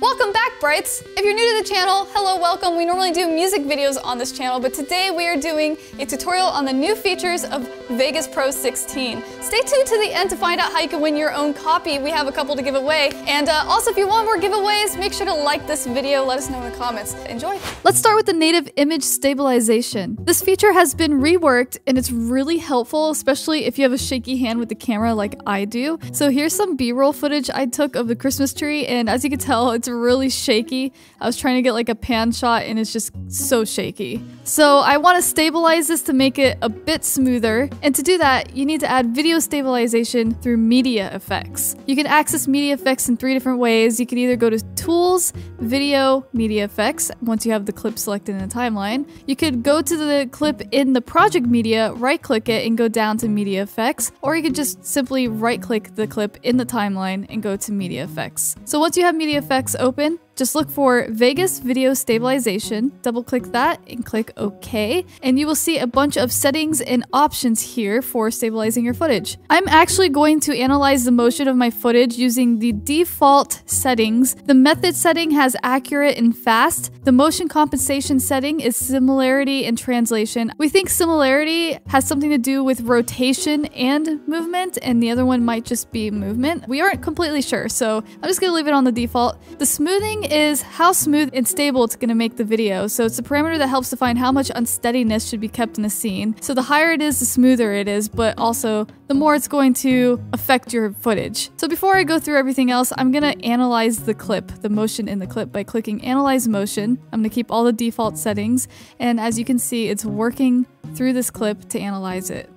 Welcome back, Brights! If you're new to the channel, hello, welcome. We normally do music videos on this channel, but today we are doing a tutorial on the new features of Vegas Pro 16. Stay tuned to the end to find out how you can win your own copy. We have a couple to give away. And also, if you want more giveaways, make sure to like this video. Let us know in the comments. Enjoy! Let's start with the native image stabilization. This feature has been reworked and it's really helpful, especially if you have a shaky hand with the camera like I do. So here's some B-roll footage I took of the Christmas tree, and as you can tell, it's really shaky. I was trying to get like a pan shot and it's just so shaky. So I want to stabilize this to make it a bit smoother, and to do that you need to add video stabilization through media effects. You can access media effects in 3 different ways. You can either go to Tools, Video, Media Effects, once you have the clip selected in the timeline. You could go to the clip in the project media, right click it and go down to Media Effects, or you could just simply right click the clip in the timeline and go to Media Effects. So once you have Media Effects open, just look for Vegas Video Stabilization, double click that and click OK, and you will see a bunch of settings and options here for stabilizing your footage. I'm actually going to analyze the motion of my footage using the default settings. The method setting has accurate and fast. The motion compensation setting is similarity and translation. We think similarity has something to do with rotation and movement, and the other one might just be movement. We aren't completely sure, so I'm just gonna leave it on the default. The smoothing is how smooth and stable it's going to make the video. So it's a parameter that helps define how much unsteadiness should be kept in a scene. So the higher it is, the smoother it is, but also the more it's going to affect your footage. So before I go through everything else, I'm going to analyze the clip, the motion in the clip, by clicking Analyze Motion. I'm going to keep all the default settings, and as you can see, it's working through this clip to analyze it.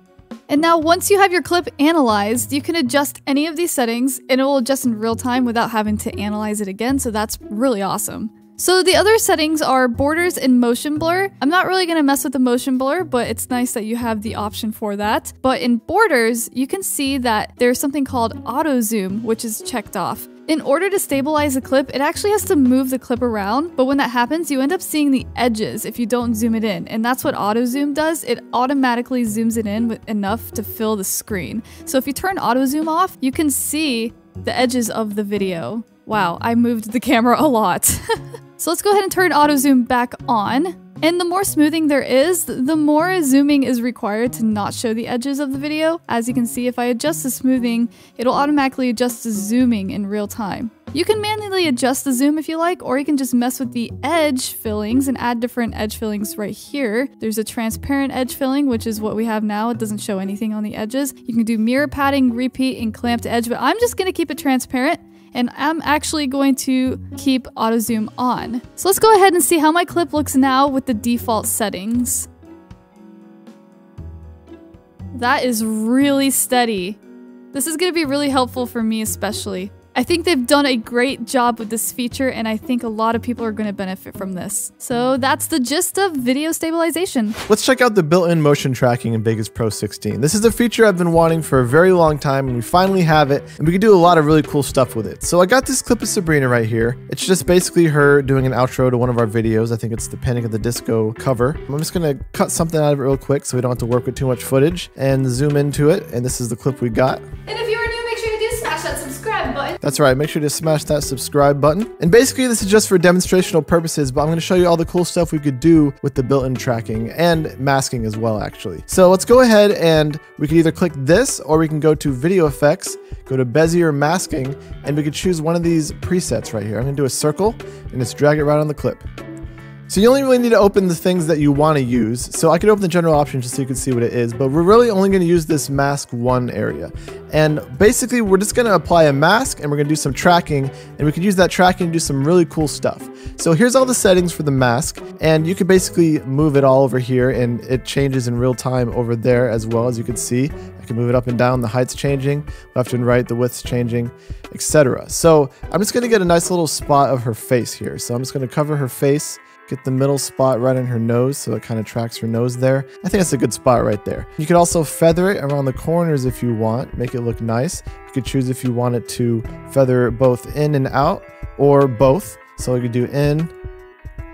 And now once you have your clip analyzed, you can adjust any of these settings and it will adjust in real time without having to analyze it again, so that's really awesome. So the other settings are borders and motion blur. I'm not really going to mess with the motion blur, but it's nice that you have the option for that. But in borders, you can see that there's something called auto zoom, which is checked off. In order to stabilize a clip, it actually has to move the clip around, but when that happens, you end up seeing the edges if you don't zoom it in, and that's what auto zoom does. It automatically zooms it in with enough to fill the screen. So if you turn auto zoom off, you can see the edges of the video. Wow, I moved the camera a lot. So let's go ahead and turn auto zoom back on. And the more smoothing there is, the more zooming is required to not show the edges of the video. As you can see, if I adjust the smoothing, it'll automatically adjust the zooming in real time. You can manually adjust the zoom if you like, or you can just mess with the edge fillings and add different edge fillings right here. There's a transparent edge filling, which is what we have now. It doesn't show anything on the edges. You can do mirror padding, repeat, and clamped edge, but I'm just gonna keep it transparent. And I'm actually going to keep auto zoom on. So let's go ahead and see how my clip looks now with the default settings. That is really steady. This is going to be really helpful for me especially. I think they've done a great job with this feature, and I think a lot of people are going to benefit from this. So that's the gist of video stabilization. Let's check out the built-in motion tracking in Vegas Pro 16. This is a feature I've been wanting for a very long time, and we finally have it, and we can do a lot of really cool stuff with it. So I got this clip of Sabrina right here. It's just basically her doing an outro to one of our videos. I think it's the Panic at the Disco cover. I'm just going to cut something out of it real quick so we don't have to work with too much footage, and zoom into it, and this is the clip we got. And if you are new, make sure you do smash that subscribe button. That's right, make sure to smash that subscribe button. And basically this is just for demonstrational purposes, but I'm going to show you all the cool stuff we could do with the built-in tracking and masking as well, actually. So let's go ahead and we can either click this, or we can go to Video Effects, go to Bezier Masking, and we could choose one of these presets right here. I'm going to do a circle and just drag it right on the clip. So you only really need to open the things that you want to use. So I could open the general options just so you can see what it is, but we're really only going to use this mask 1 area. And basically we're just going to apply a mask and we're going to do some tracking, and we could use that tracking to do some really cool stuff. So here's all the settings for the mask, and you can basically move it all over here, and it changes in real time over there as well. As you can see, I can move it up and down, the height's changing, left and right, the width's changing, etc. So I'm just going to get a nice little spot of her face here. So I'm just going to cover her face, get the middle spot right on her nose so it kind of tracks her nose there. I think that's a good spot right there. You could also feather it around the corners if you want, make it look nice. You could choose if you want it to feather both in and out, or both. So you could do in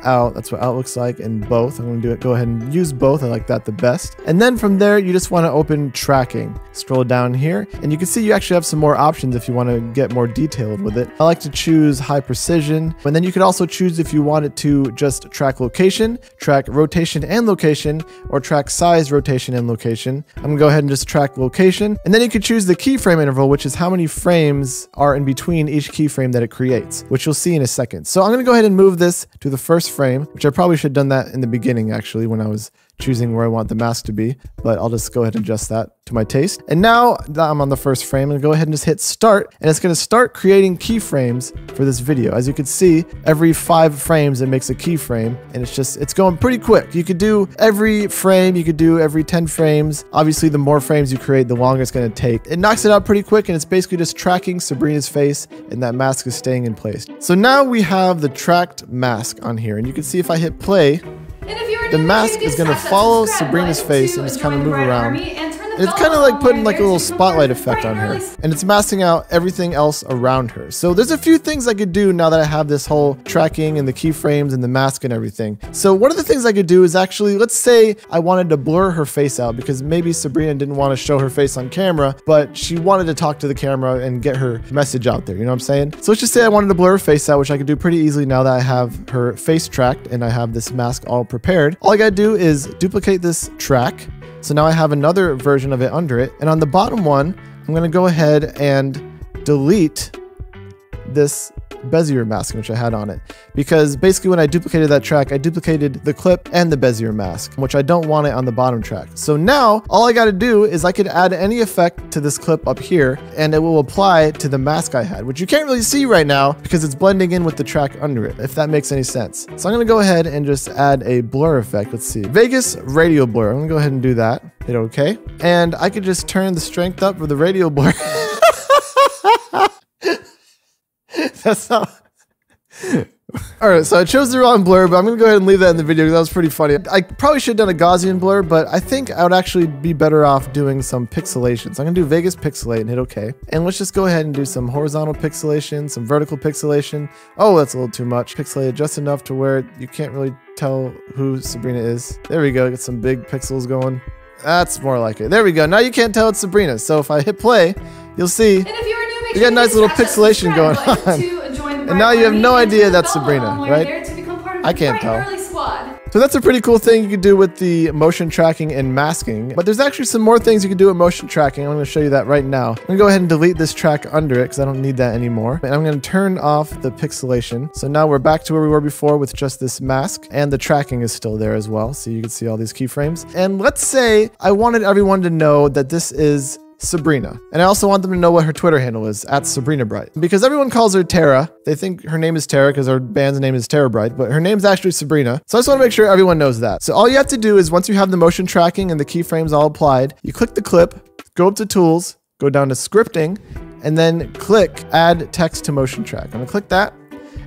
out. That's what out looks like in both. I'm going to go ahead and use both. I like that the best. And then from there, you just want to open tracking. Scroll down here and you can see you actually have some more options if you want to get more detailed with it. I like to choose high precision, and then you could also choose if you want it to just track location, track rotation and location, or track size, rotation, and location. I'm going to go ahead and just track location, and then you could choose the keyframe interval, which is how many frames are in between each keyframe that it creates, which you'll see in a second. So I'm going to go ahead and move this to the first frame, which I probably should have done that in the beginning actually when I was choosing where I want the mask to be, but I'll just go ahead and adjust that to my taste. And now that I'm on the first frame, I'm gonna go ahead and just hit start, and it's gonna start creating keyframes for this video. As you can see, every 5 frames, it makes a keyframe, and it's going pretty quick. You could do every frame, you could do every 10 frames. Obviously, the more frames you create, the longer it's gonna take. It knocks it out pretty quick, and it's basically just tracking Sabrina's face, and that mask is staying in place. So now we have the tracked mask on here, and you can see if I hit play, the mask is going to follow Sabrina's face and just kind of move around. And it's kind of like putting like a little spotlight effect on her. And it's masking out everything else around her. So there's a few things I could do now that I have this whole tracking and the keyframes and the mask and everything. So one of the things I could do is actually, let's say I wanted to blur her face out because maybe Sabrina didn't want to show her face on camera, but she wanted to talk to the camera and get her message out there. You know what I'm saying? So let's just say I wanted to blur her face out, which I could do pretty easily now that I have her face tracked and I have this mask all prepared. All I gotta do is duplicate this track. So now I have another version of it under it. And on the bottom one, I'm gonna go ahead and delete this Bezier mask, which I had on it. Because basically when I duplicated that track, I duplicated the clip and the Bezier mask, which I don't want it on the bottom track. So now all I gotta do is I could add any effect to this clip up here and it will apply to the mask I had, which you can't really see right now because it's blending in with the track under it, if that makes any sense. So I'm gonna go ahead and just add a blur effect. Let's see, Vegas radial blur. I'm gonna go ahead and do that. Hit OK. And I could just turn the strength up for the radial blur. That's not... Alright, so I chose the wrong blur, but I'm gonna go ahead and leave that in the video because that was pretty funny. I probably should have done a Gaussian blur, but I think I would actually be better off doing some pixelation. So I'm gonna do Vegas pixelate and hit OK. And let's just go ahead and do some horizontal pixelation, some vertical pixelation. Oh, that's a little too much. Pixelate just enough to where you can't really tell who Sabrina is. There we go, get some big pixels going. That's more like it. There we go. Now you can't tell it's Sabrina. So if I hit play, you'll see you got a nice little pixelation going on. And now you have no idea that's Sabrina, right? I can't tell. So that's a pretty cool thing you can do with the motion tracking and masking. But there's actually some more things you can do with motion tracking. I'm going to show you that right now. I'm going to go ahead and delete this track under it because I don't need that anymore. And I'm going to turn off the pixelation. So now we're back to where we were before with just this mask. And the tracking is still there as well. So you can see all these keyframes. And let's say I wanted everyone to know that this is Sabrina. And I also want them to know what her Twitter handle is, @SabrinaBrite. Because everyone calls her Tera. They think her name is Tera because her band's name is TeraBrite, but her name's actually Sabrina. So I just want to make sure everyone knows that. So all you have to do is once you have the motion tracking and the keyframes all applied, you click the clip, go up to Tools, go down to Scripting, and then click Add Text to Motion Track. I'm gonna click that.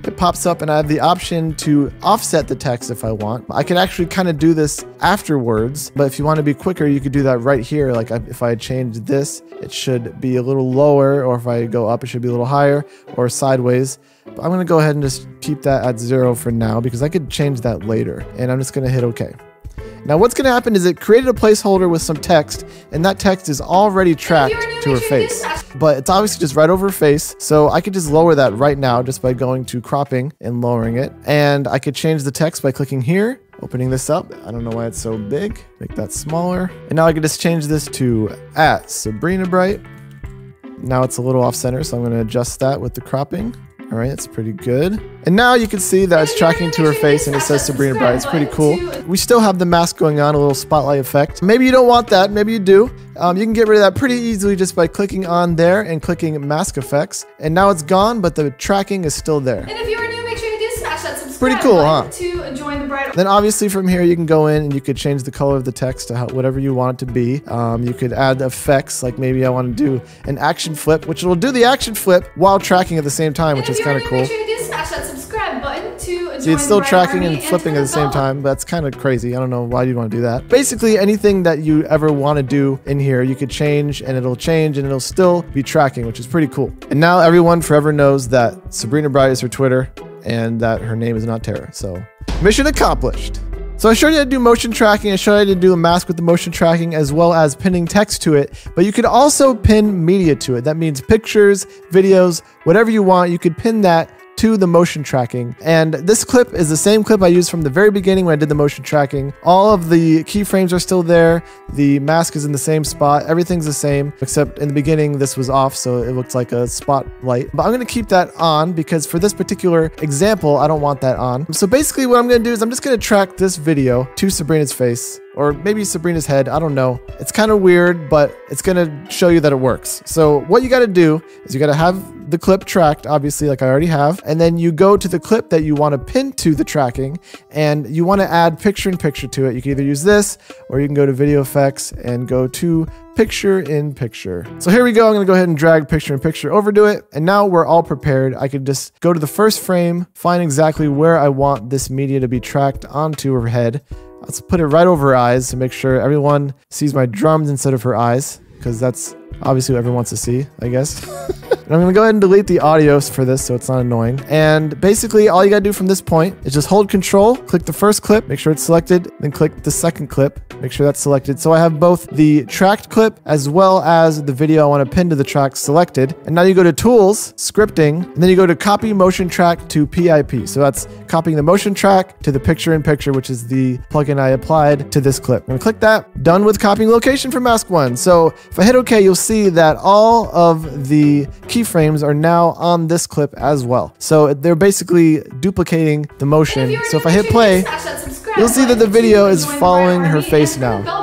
It pops up and I have the option to offset the text if I want. I can actually kind of do this afterwards, but if you want to be quicker, you could do that right here. Like if I change this, it should be a little lower, or if I go up, it should be a little higher, or sideways. But I'm gonna go ahead and just keep that at 0 for now because I could change that later. And I'm just gonna hit OK. Now what's gonna happen is it created a placeholder with some text, and that text is already tracked to her face. But it's obviously just right over her face, so I could just lower that right now just by going to cropping and lowering it. And I could change the text by clicking here, opening this up. I don't know why it's so big. Make that smaller. And now I can just change this to @SabrinaBrite. Now it's a little off center, so I'm gonna adjust that with the cropping. All right, that's pretty good. And now you can see that it's tracking to her face and it says Sabrina Brite. It's pretty cool. We still have the mask going on, a little spotlight effect. Maybe you don't want that, maybe you do. You can get rid of that pretty easily just by clicking on there and clicking mask effects. And now it's gone, but the tracking is still there. And if you are new, make sure you do smash that subscribe pretty cool, huh? To join the Brite. Then obviously from here you can go in and you could change the color of the text to whatever you want it to be. You could add effects, like maybe I want to do an action flip, which will do the action flip while tracking at the same time, which is kind of cool. Make sure you do smash that subscribe button to join See, it's still the tracking and flipping at the same time, but that's kind of crazy. I don't know why you'd want to do that. Basically, anything that you ever want to do in here, you could change and it'll still be tracking, which is pretty cool. And now everyone forever knows that Sabrina Brite is her Twitter and that her name is not Tara. So mission accomplished. So I showed you how to do motion tracking. I showed you how to do a mask with the motion tracking as well as pinning text to it. But you could also pin media to it. That means pictures, videos, whatever you want. You could pin that to the motion tracking. And this clip is the same clip I used from the very beginning when I did the motion tracking. All of the keyframes are still there. The mask is in the same spot. Everything's the same, except in the beginning, this was off, so it looked like a spotlight. But I'm gonna keep that on because for this particular example, I don't want that on. So basically what I'm gonna do is I'm just gonna track this video to Sabrina's face, or maybe Sabrina's head, I don't know. It's kind of weird, but it's gonna show you that it works. So what you gotta do is you gotta have the clip tracked, obviously, like I already have, and then you go to the clip that you wanna pin to the tracking, and you wanna add picture-in-picture to it. You can either use this, or you can go to video effects and go to picture-in-picture. So here we go, I'm gonna go ahead and drag picture-in-picture over to it, and now we're all prepared. I could just go to the first frame, find exactly where I want this media to be tracked onto her head. Let's put it right over her eyes to make sure everyone sees my drums instead of her eyes, because that's obviously what everyone wants to see, I guess. And I'm gonna go ahead and delete the audio for this so it's not annoying. And basically all you gotta do from this point is just hold Control, click the first clip, make sure it's selected, then click the second clip, make sure that's selected. So I have both the tracked clip as well as the video I wanna pin to the track selected. And now you go to Tools, Scripting, and then you go to Copy Motion Track to PIP. So that's copying the motion track to the picture-in-picture, which is the plugin I applied to this clip. I'm gonna click that, done with copying location for mask 1. So if I hit OK, you'll see that all of the keyframes are now on this clip as well. So they're basically duplicating the motion. So if I hit play, you'll see that the video is following her face now.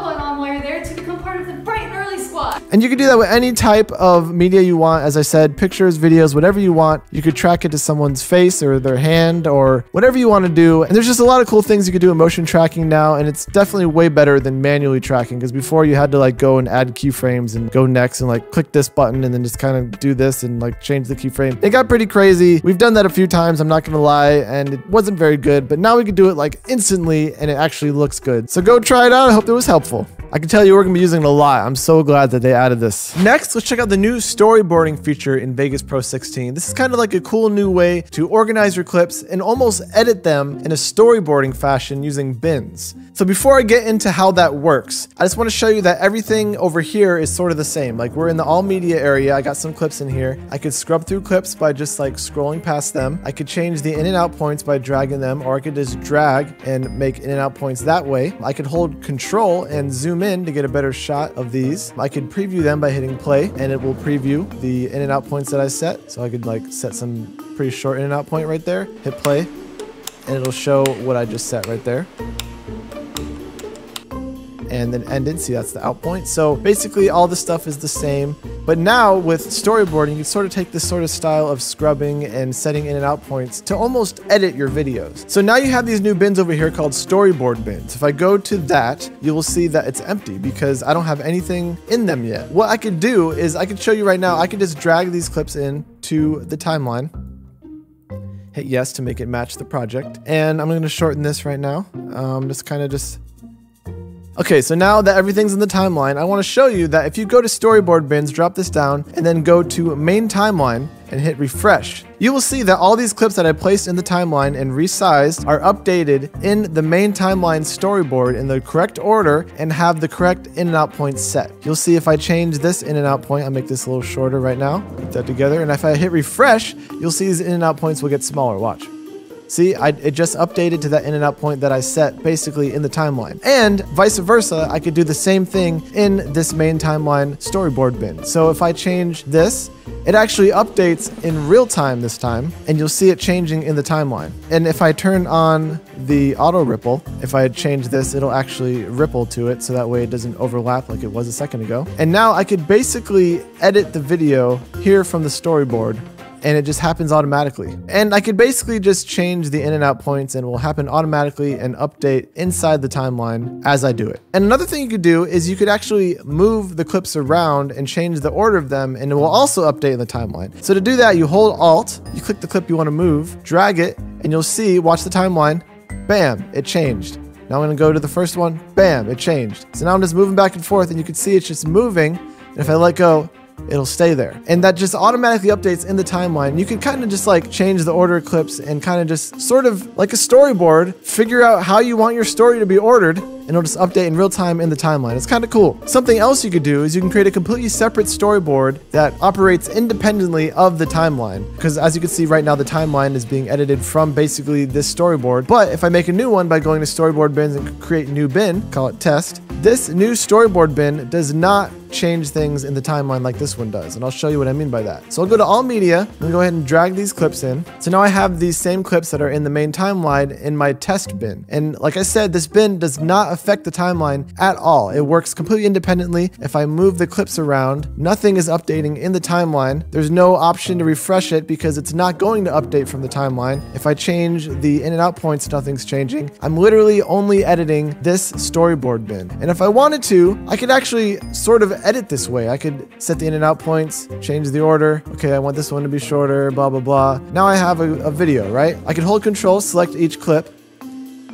And you can do that with any type of media you want. As I said, pictures, videos, whatever you want. You could track it to someone's face or their hand or whatever you want to do. And there's just a lot of cool things you could do with motion tracking now. And it's definitely way better than manually tracking, because before you had to like go and add keyframes and go next and like click this button and then just kind of do this and like change the keyframe. It got pretty crazy. We've done that a few times, I'm not going to lie, and it wasn't very good. But now we can do it like instantly and it actually looks good. So go try it out. I hope it was helpful. I can tell you we're going to be using it a lot. I'm so glad that they added this. Next, let's check out the new storyboarding feature in Vegas Pro 16. This is kind of like a cool new way to organize your clips and almost edit them in a storyboarding fashion using bins. So before I get into how that works, I just want to show you that everything over here is sort of the same. Like we're in the all media area. I got some clips in here. I could scrub through clips by just like scrolling past them. I could change the in and out points by dragging them, or I could just drag and make in and out points that way. I could hold Control and zoom in to get a better shot of these. I could preview them by hitting play, and it will preview the in and out points that I set. So I could like set some pretty short in and out point right there, hit play, and it'll show what I just set right there. And then ended, see that's the out point. So basically all the stuff is the same, but now with storyboarding, you can sort of take this sort of style of scrubbing and setting in and out points to almost edit your videos. So now you have these new bins over here called storyboard bins. If I go to that, you will see that it's empty because I don't have anything in them yet. What I could do is I could show you right now, I could just drag these clips in to the timeline. Hit yes to make it match the project. And I'm going to shorten this right now. Okay, so now that everything's in the timeline, I want to show you that if you go to storyboard bins, drop this down, and then go to main timeline and hit refresh, you will see that all these clips that I placed in the timeline and resized are updated in the main timeline storyboard in the correct order and have the correct in and out points set. You'll see if I change this in and out point, I'll make this a little shorter right now, put that together, and if I hit refresh, you'll see these in and out points will get smaller, watch. See, it just updated to that in and out point that I set basically in the timeline. And vice versa, I could do the same thing in this main timeline storyboard bin. So if I change this, it actually updates in real time this time, and you'll see it changing in the timeline. And if I turn on the auto ripple, if I change this, it'll actually ripple to it, so that way it doesn't overlap like it was a second ago. And now I could basically edit the video here from the storyboard, and it just happens automatically. And I could basically just change the in and out points, and it will happen automatically and update inside the timeline as I do it. And another thing you could do is you could actually move the clips around and change the order of them, and it will also update in the timeline. So to do that, you hold Alt, you click the clip you want to move, drag it, and you'll see, watch the timeline, bam, it changed. Now I'm gonna go to the first one, bam, it changed. So now I'm just moving back and forth, and you can see it's just moving, and if I let go, it'll stay there. And that just automatically updates in the timeline. You can kind of just like change the order of clips and kind of just sort of like a storyboard, figure out how you want your story to be ordered, and it'll just update in real time in the timeline. It's kind of cool. Something else you could do is you can create a completely separate storyboard that operates independently of the timeline. Because as you can see right now, the timeline is being edited from basically this storyboard. But if I make a new one by going to storyboard bins and create new bin, call it test, this new storyboard bin does not change things in the timeline like this one does, and I'll show you what I mean by that. So I'll go to all media and go ahead and drag these clips in. So now I have these same clips that are in the main timeline in my test bin, and like I said, this bin does not affect the timeline at all. It works completely independently. If I move the clips around, nothing is updating in the timeline. There's no option to refresh it because it's not going to update from the timeline. If I change the in and out points, nothing's changing. I'm literally only editing this storyboard bin, and if I wanted to, I could actually sort of edit this way. I could set the in and out points, change the order. Okay, I want this one to be shorter, blah, blah, blah. Now I have a video, right? I can hold control, select each clip,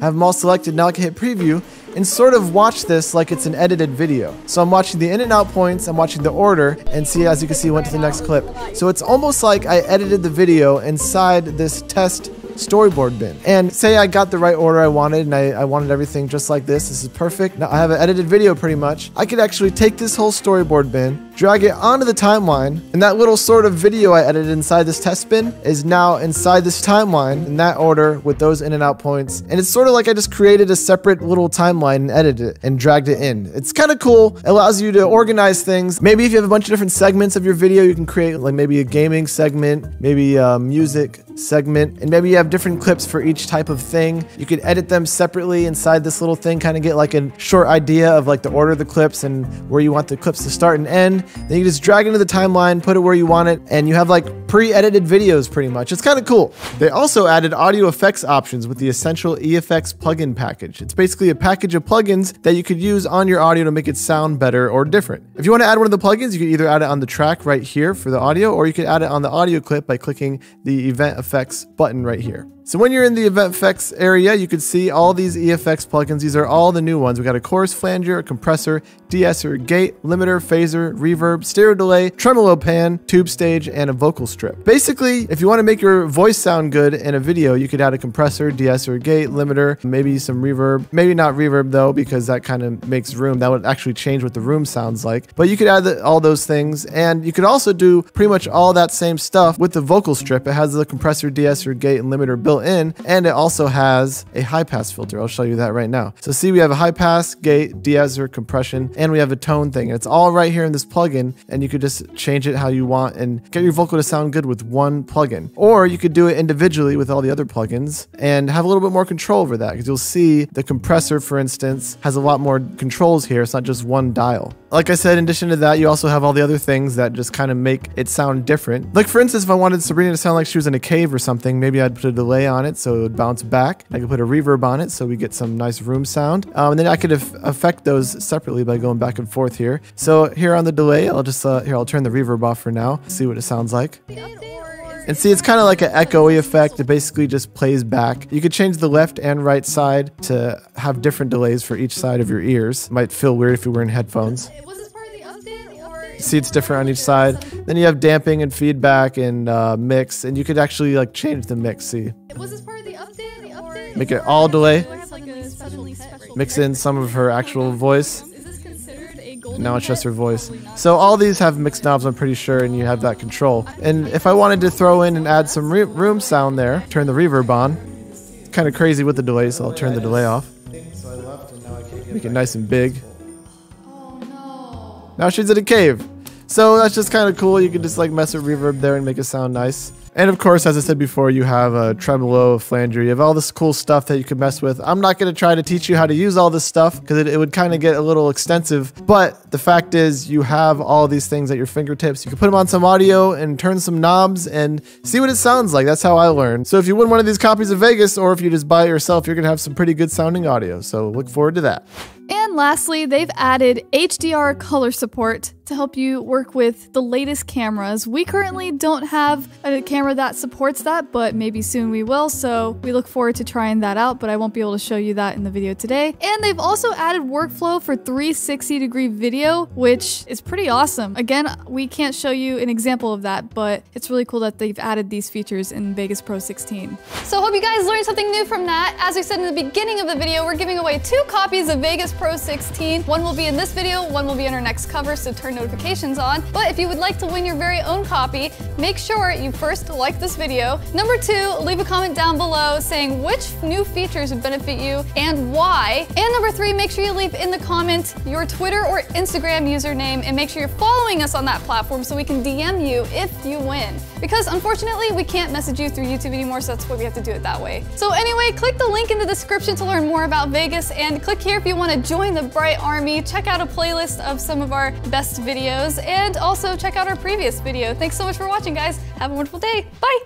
have them all selected. Now I can hit preview and sort of watch this like it's an edited video. So I'm watching the in and out points, I'm watching the order, and see, as you can see, went to the next clip. So it's almost like I edited the video inside this test storyboard bin. And say I got the right order I wanted, and I wanted everything just like this. This is perfect. Now I have an edited video pretty much. I could actually take this whole storyboard bin, drag it onto the timeline, and that little sort of video I edited inside this test bin is now inside this timeline in that order with those in and out points. And it's sort of like I just created a separate little timeline and edited it and dragged it in. It's kind of cool. It allows you to organize things. Maybe if you have a bunch of different segments of your video, you can create like maybe a gaming segment, maybe a music segment, and maybe you have different clips for each type of thing. You could edit them separately inside this little thing, kind of get like a short idea of like the order of the clips and where you want the clips to start and end. Then you just drag into the timeline, put it where you want it, and you have like pre-edited videos pretty much. It's kind of cool. They also added audio effects options with the Essential EFX plugin package. It's basically a package of plugins that you could use on your audio to make it sound better or different. If you want to add one of the plugins, you could either add it on the track right here for the audio, or you could add it on the audio clip by clicking the event effects button right here. So when you're in the event effects area, you can see all these EFX plugins. These are all the new ones. We got a chorus flanger, a compressor, de-esser, gate, limiter, phaser, reverb, stereo delay, tremolo pan, tube stage, and a vocal strip. Basically, if you want to make your voice sound good in a video, you could add a compressor, de-esser, gate, limiter, maybe some reverb. Maybe not reverb though, because that kind of makes room. That would actually change what the room sounds like. But you could add all those things, and you could also do pretty much all that same stuff with the vocal strip. It has the compressor, de-esser, gate, and limiter built in, and it also has a high pass filter. I'll show you that right now. So see, we have a high pass, gate, de-esser, compression, and we have a tone thing. And it's all right here in this plugin, and you could just change it how you want and get your vocal to sound good with one plugin. Or you could do it individually with all the other plugins and have a little bit more control over that, because you'll see the compressor, for instance, has a lot more controls here. It's not just one dial. Like I said, in addition to that, you also have all the other things that just kind of make it sound different. Like for instance, if I wanted Sabrina to sound like she was in a cave or something, maybe I'd put a delay on it so it would bounce back. I could put a reverb on it so we get some nice room sound. And then I could affect those separately by going back and forth here. So here on the delay, I'll just, here, I'll turn the reverb off for now, see what it sounds like. And see, it's kind of like an echoey effect. It basically just plays back. You could change the left and right side to have different delays for each side of your ears. It might feel weird if you're wearing headphones. Was this part of the update, or? See, it's different on each side. Then you have damping and feedback and mix, and you could actually like change the mix. See, Was this part of the update, or? make it all delay. Special Mix in some of her actual voice. Is this considered a golden Now it's just her pet? voice. Probably not. So all these have mixed knobs, I'm pretty sure, and you have that control. And if I wanted to throw in and add some room sound there, turn the reverb on. It's kind of crazy with the delay, so I'll turn the delay off. Make it nice and big. Oh no. Now she's in a cave. So that's just kind of cool. You can just like mess with reverb there and make it sound nice. And of course, as I said before, you have a tremolo, a flanger. You have all this cool stuff that you can mess with. I'm not going to try to teach you how to use all this stuff because it would kind of get a little extensive. But the fact is, you have all these things at your fingertips. You can put them on some audio and turn some knobs and see what it sounds like. That's how I learned. So if you win one of these copies of Vegas, or if you just buy it yourself, you're going to have some pretty good sounding audio. So look forward to that. And lastly, they've added HDR Color support to help you work with the latest cameras. We currently don't have a camera that supports that, but maybe soon we will, so we look forward to trying that out, but I won't be able to show you that in the video today. And they've also added workflow for 360-degree video, which is pretty awesome. Again, we can't show you an example of that, but it's really cool that they've added these features in Vegas Pro 16. So hope you guys learned something new from that. As we said in the beginning of the video, we're giving away 2 copies of Vegas Pro 16. One will be in this video, one will be in our next cover, so turn notifications on. But if you would like to win your very own copy, make sure you first like this video. Number 2, leave a comment down below saying which new features would benefit you and why. And number 3, make sure you leave in the comment your Twitter or Instagram username and make sure you're following us on that platform so we can DM you if you win. Because unfortunately, we can't message you through YouTube anymore, so that's why we have to do it that way. So anyway, click the link in the description to learn more about Vegas, and click here if you want to join the Bright Army. Check out a playlist of some of our best videos, and also check out our previous video. Thanks so much for watching, guys. Have a wonderful day. Bye!